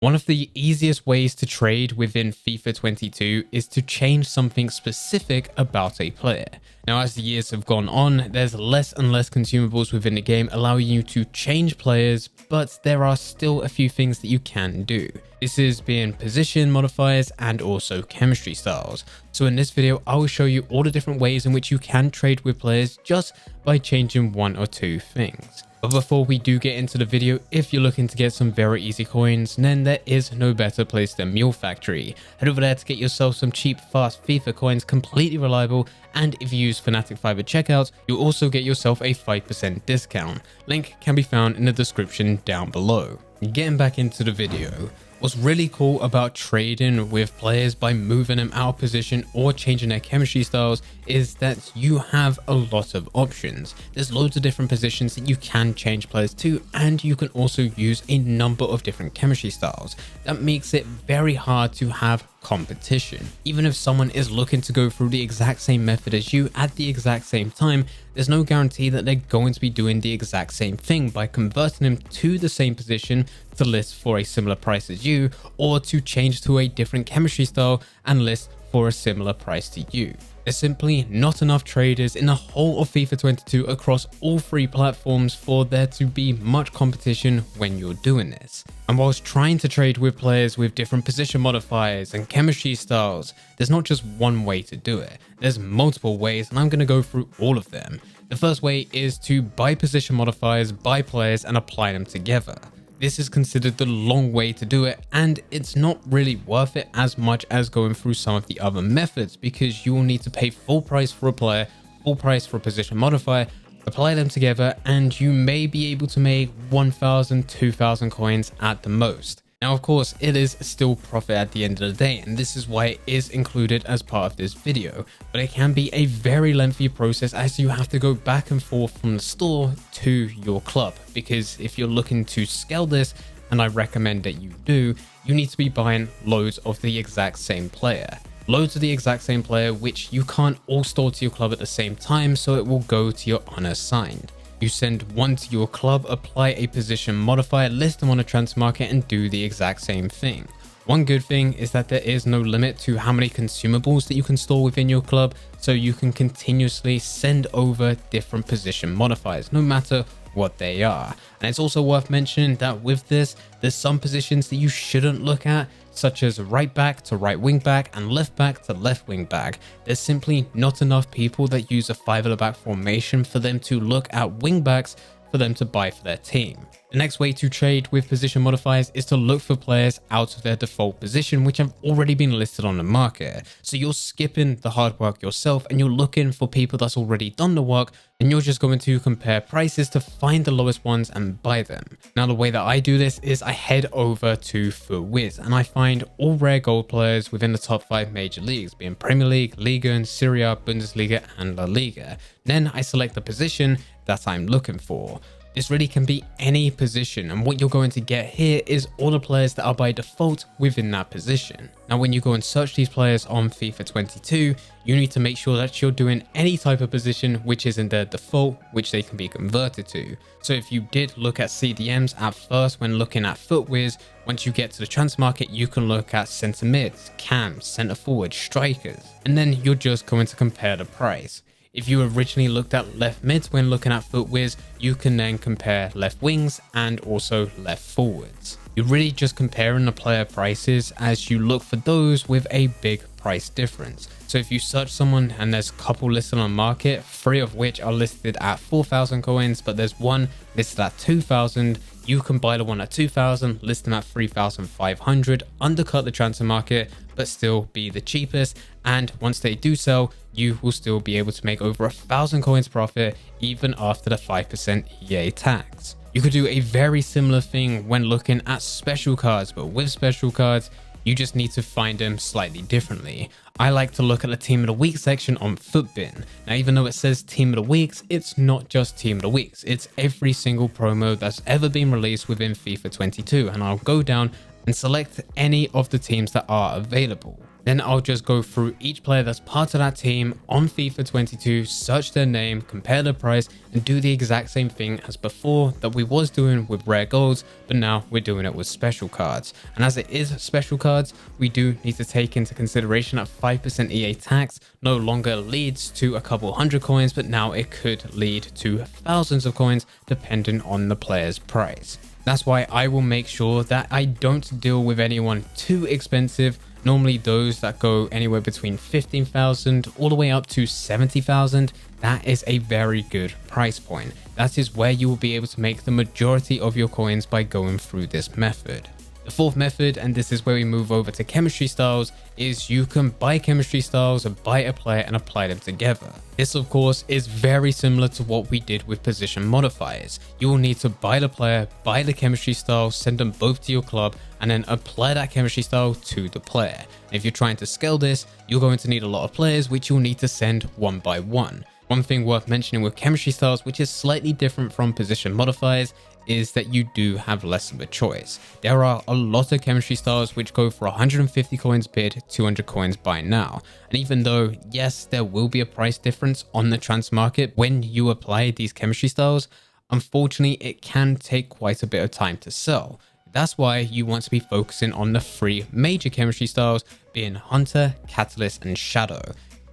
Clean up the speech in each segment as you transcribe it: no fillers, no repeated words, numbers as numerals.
One of the easiest ways to trade within FIFA 22 is to change something specific about a player. Now, as the years have gone on, there's less and less consumables within the game allowing you to change players, but there are still a few things that you can do. This is being position modifiers and also chemistry styles. So in this video, I will show you all the different ways in which you can trade with players just by changing one or two things. But before we do get into the video, if you're looking to get some very easy coins, then there is no better place than Mule Factory. Head over there to get yourself some cheap, fast FIFA coins, completely reliable, and if you use Fnatic5 at checkout, you'll also get yourself a 5% discount. Link can be found in the description down below. Getting back into the video. What's really cool about trading with players by moving them out of position or changing their chemistry styles is that you have a lot of options. There's loads of different positions that you can change players to, and you can also use a number of different chemistry styles. That makes it very hard to have competition. Even if someone is looking to go through the exact same method as you at the exact same time, there's no guarantee that they're going to be doing the exact same thing by converting them to the same position to list for a similar price as you, or to change to a different chemistry style and list for a similar price to you. There's simply not enough traders in the whole of FIFA 22 across all three platforms for there to be much competition when you're doing this. And whilst trying to trade with players with different position modifiers and chemistry styles, there's not just one way to do it. There's multiple ways, and I'm going to go through all of them. The first way is to buy position modifiers, buy players, and apply them together. This is considered the long way to do it, and it's not really worth it as much as going through some of the other methods, because you will need to pay full price for a player, full price for a position modifier, apply them together, and you may be able to make 1,000, 2,000 coins at the most. Now, of course, it is still profit at the end of the day, and this is why it is included as part of this video, but it can be a very lengthy process as you have to go back and forth from the store to your club, because if you're looking to scale this, and I recommend that you do, you need to be buying loads of the exact same player. Loads of the exact same player, which you can't all store to your club at the same time, so it will go to your unassigned. You send one to your club, apply a position modifier, list them on a transfer market, and do the exact same thing. One good thing is that there is no limit to how many consumables that you can store within your club, so you can continuously send over different position modifiers, no matter what they are. And it's also worth mentioning that with this, there's some positions that you shouldn't look at, such as right back to right wing back and left back to left wing back. There's simply not enough people that use a 5 at the back formation for them to look at wing backs for them to buy for their team. The next way to trade with position modifiers is to look for players out of their default position, which have already been listed on the market. So you're skipping the hard work yourself and you're looking for people that's already done the work, and you're just going to compare prices to find the lowest ones and buy them. Now, the way that I do this is I head over to FUTWiz and I find all rare gold players within the top 5 major leagues, being Premier League, Liga, Serie A, Bundesliga, and La Liga. Then I select the position that I'm looking for. This really can be any position, and what you're going to get here is all the players that are by default within that position. Now, when you go and search these players on FIFA 22, you need to make sure that you're doing any type of position which is in their default, which they can be converted to. So if you did look at CDMs at first when looking at FUTWiz, once you get to the transfer market, you can look at centre mids, cams, centre forwards, strikers, and then you're just going to compare the price. If you originally looked at left mids when looking at FUTWiz, you can then compare left wings and also left forwards. You're really just comparing the player prices as you look for those with a big price difference. So if you search someone and there's a couple listed on the market, 3 of which are listed at 4,000 coins, but there's one listed at 2,000, you can buy the one at 2,000, list them at 3,500, undercut the transfer market, but still be the cheapest. And once they do sell, you will still be able to make over 1,000 coins profit even after the 5% EA tax. You could do a very similar thing when looking at special cards, but with special cards, you just need to find them slightly differently. I like to look at the Team of the Week section on FUTBin. Now, even though it says Team of the Weeks, it's not just Team of the Weeks. It's every single promo that's ever been released within FIFA 22. And I'll go down and select any of the teams that are available. Then I'll just go through each player that's part of that team on FIFA 22, search their name, compare the price, and do the exact same thing as before that we was doing with rare golds, but now we're doing it with special cards. And as it is special cards, we do need to take into consideration that 5% EA tax no longer leads to a couple hundred coins, but now it could lead to thousands of coins depending on the player's price. That's why I will make sure that I don't deal with anyone too expensive. Normally those that go anywhere between 15,000 all the way up to 70,000, that is a very good price point. That is where you will be able to make the majority of your coins by going through this method. The fourth method, and this is where we move over to chemistry styles, is you can buy chemistry styles, buy a player and apply them together. This of course is very similar to what we did with position modifiers. You will need to buy the player, buy the chemistry style, send them both to your club, and then apply that chemistry style to the player. And if you're trying to scale this, you're going to need a lot of players, which you'll need to send one by one. One thing worth mentioning with chemistry styles, which is slightly different from position modifiers, is that you do have less of a choice. There are a lot of chemistry styles which go for 150 coins bid, 200 coins buy now. And even though, yes, there will be a price difference on the transfer market when you apply these chemistry styles, unfortunately, it can take quite a bit of time to sell. That's why you want to be focusing on the three major chemistry styles, being Hunter, Catalyst, and Shadow.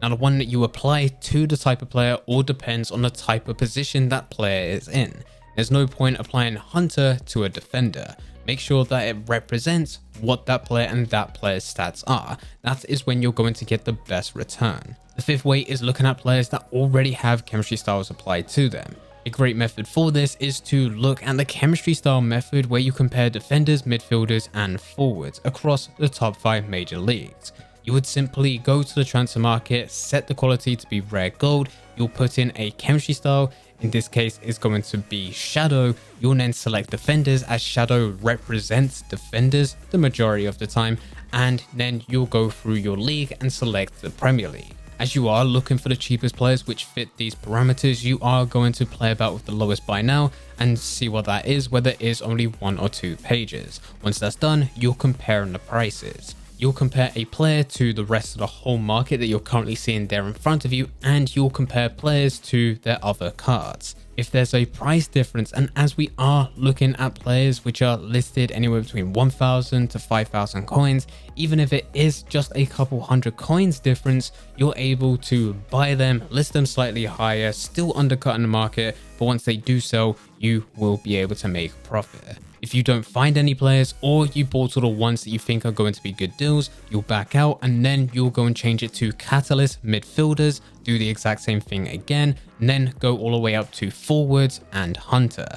Now, the one that you apply to the type of player all depends on the type of position that player is in. There's no point applying Hunter to a defender. Make sure that it represents what that player and that player's stats are. That is when you're going to get the best return. The fifth way is looking at players that already have chemistry styles applied to them. A great method for this is to look at the chemistry style method where you compare defenders, midfielders, and forwards across the top 5 major leagues. You would simply go to the transfer market, set the quality to be rare gold, you'll put in a chemistry style. In this case, it's going to be Shadow. You'll then select defenders as Shadow represents defenders the majority of the time, and then you'll go through your league and select the Premier League. As you are looking for the cheapest players which fit these parameters, you are going to play about with the lowest buy now and see what that is, whether it is only 1 or 2 pages. Once that's done, you'll compare the prices. You'll compare a player to the rest of the whole market that you're currently seeing there in front of you, and you'll compare players to their other cards. If there's a price difference, and as we are looking at players which are listed anywhere between 1,000 to 5,000 coins, even if it is just a couple hundred coins difference, you're able to buy them, list them slightly higher, still undercutting the market, but once they do sell, you will be able to make profit. If you don't find any players, or you bought all the ones that you think are going to be good deals, you'll back out and then you'll go and change it to Catalyst midfielders, do the exact same thing again, and then go all the way up to forwards and Hunter.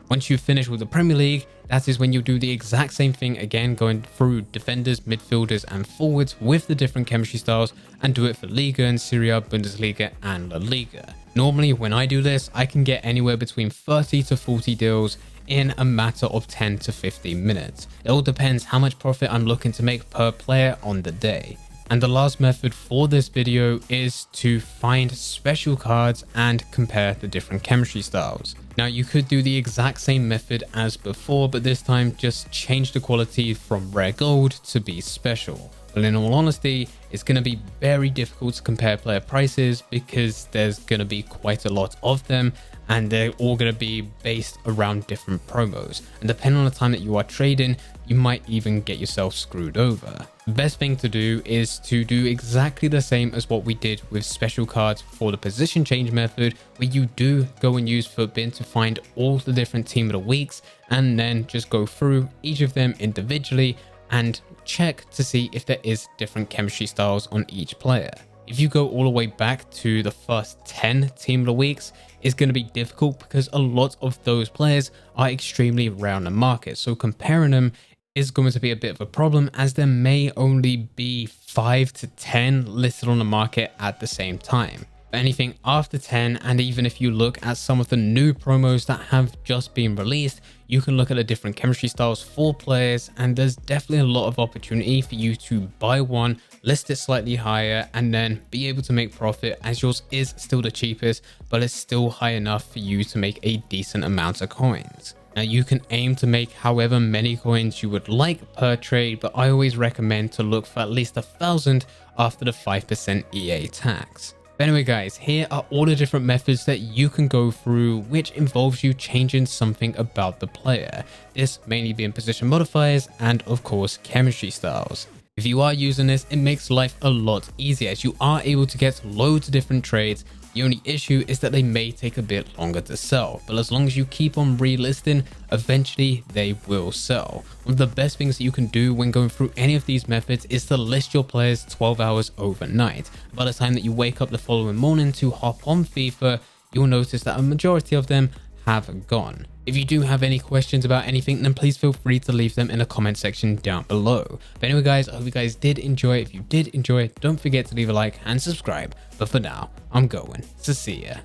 Once you finish with the Premier League, that is when you do the exact same thing again, going through defenders, midfielders, and forwards with the different chemistry styles, and do it for Liga and Serie A, Bundesliga, and La Liga. Normally, when I do this, I can get anywhere between 30 to 40 deals in a matter of 10 to 15 minutes. It all depends how much profit I'm looking to make per player on the day. And the last method for this video is to find special cards and compare the different chemistry styles. Now, you could do the exact same method as before, but this time just change the quality from rare gold to be special. But in all honesty, it's going to be very difficult to compare player prices because there's going to be quite a lot of them, and they're all going to be based around different promos. And depending on the time that you are trading, you might even get yourself screwed over. The best thing to do is to do exactly the same as what we did with special cards for the position change method, where you do go and use FUTBIN to find all the different team of the weeks, and then just go through each of them individually and check to see if there is different chemistry styles on each player. If you go all the way back to the first 10 team of the weeks, it's going to be difficult because a lot of those players are extremely rare on the market. So comparing them is going to be a bit of a problem, as there may only be 5 to 10 listed on the market at the same time. Anything after 10, and even if you look at some of the new promos that have just been released, you can look at the different chemistry styles for players, and there's definitely a lot of opportunity for you to buy one, list it slightly higher, and then be able to make profit, as yours is still the cheapest, but it's still high enough for you to make a decent amount of coins. Now you can aim to make however many coins you would like per trade, but I always recommend to look for at least 1,000 after the 5% EA tax. But anyway guys, here are all the different methods that you can go through which involves you changing something about the player. This mainly being position modifiers and of course chemistry styles. If you are using this, it makes life a lot easier as you are able to get loads of different trades. The only issue is that they may take a bit longer to sell, but as long as you keep on relisting, eventually they will sell. One of the best things that you can do when going through any of these methods is to list your players 12 hours overnight. By the time that you wake up the following morning to hop on FIFA, you'll notice that a majority of them have gone. If you do have any questions about anything, then please feel free to leave them in the comment section down below. But anyway guys, I hope you guys did enjoy. If you did enjoy, don't forget to leave a like and subscribe. But for now, I'm going to see ya.